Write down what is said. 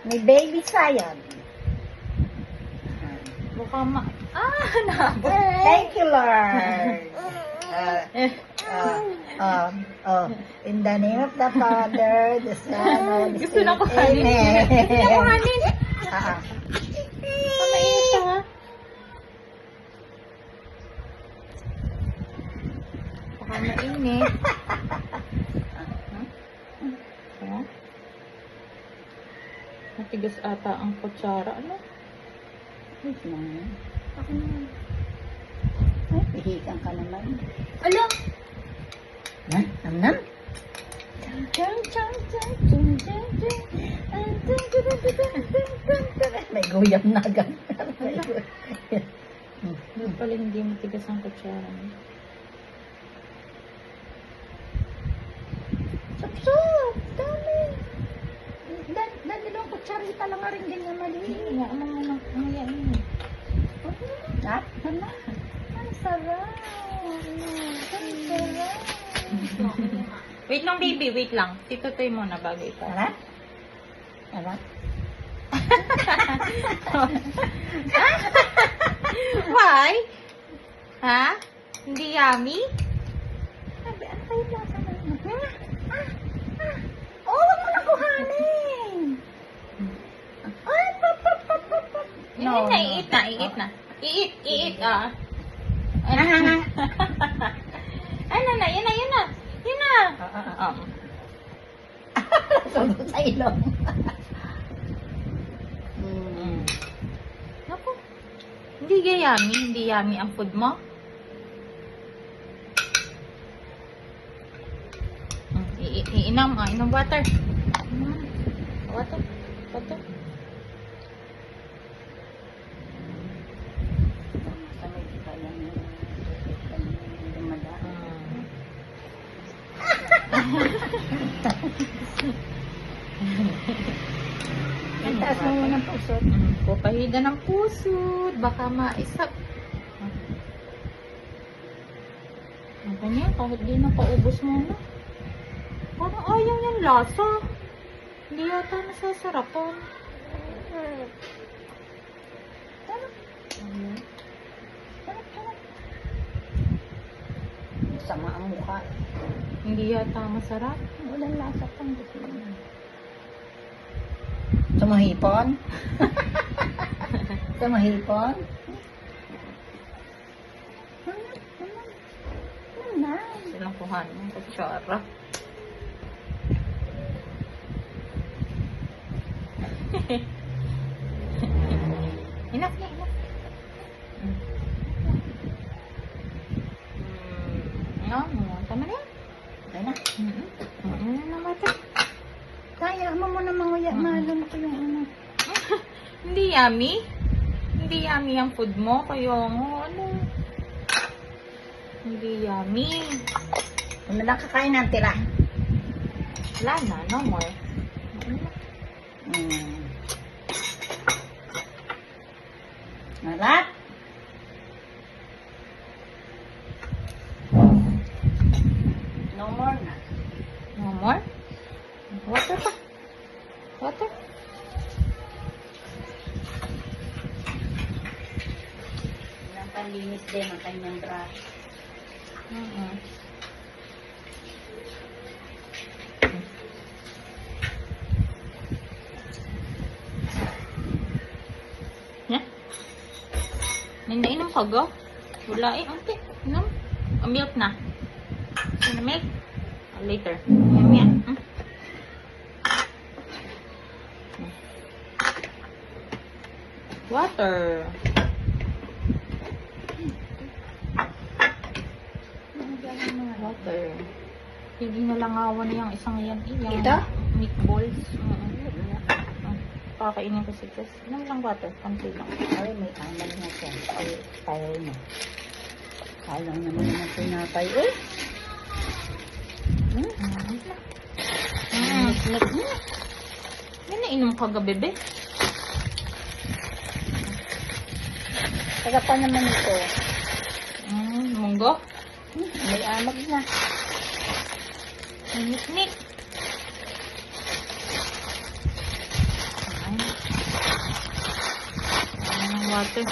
May baby sayon. Baka nabot. Thank you, Lord. In the name of the Father, the Son, and the Gusto na Spirit. kuhanin. Amen. Gusto na kuhanin. Ah, Pamait ha. Baka mainit. Ha? Matigas ata ang kutsara. Ano? wait lang. Ako naman. Ay, pihikan ka naman. Ala! Ha? Nam-nam? May guyam na agad. May guyam. Doon pala hindi matigas ang kutsara. Sup-sup! Dami! Dalawang kutsarita lang nga rin ganyan maliit. Iya, mga yun. Ha? Ano? Ang sarap! Ang sarap! Wait lang, baby. Wait lang. Titutoy muna bago ito. Sarap? Sarap? Why? Ha? Hindi yummy? Sabi, ano kayo lasa na? Oh, wag mo na kuhanin! Ay, pap. No, iit na, iit na. Iit, ah. Ano na, yun na. Yun na. Sunod sa ilong. Naku. Hindi yummy ang food mo. Iinom, inom water. Water. Samay pa yan. Dumadaan. Ang taas mo muna ng puso. Pupahida ng puso. Baka maisap. Ang kanya, kahit di na paubos mo na. Parang ayaw yung lasa. Hindi yata nasasarapan. Sama ang mukha. Hindi yata masarap. Walang lasa pang gusto mo. Sa mahipon? Sa mahipon? Silang kuhan ng kutsara. Enough na, enough. Tama na yan. Okay na. Ano na natin? Kaya mo muna manguya. Malun ko yung ano. Hindi yummy? Hindi yummy ang food mo? Kaya nga, ano? Hindi yummy. Kung na lang kakain ng tira. Wala na, no more. Marat? No more na. No more? Water pa. Water. Napalinis din ang kanyang brush. Yeah? Nainom ka ga? Wala eh. Okay. Inom. Milk na. Sino milk? Later. Yan. Water. Water. Hindi nalangawan na yung isang yan. Ito? Meatballs. Kakainin ko si Chris. Inom lang water. Konti lang. Ay, may amal na siya. Ay, tayo na. Kaya naman naman pinapay. Eh? Yan na inom ka ga, bebe. Taga pa naman ito. Munggo. May amag na. Nik-nik. ate.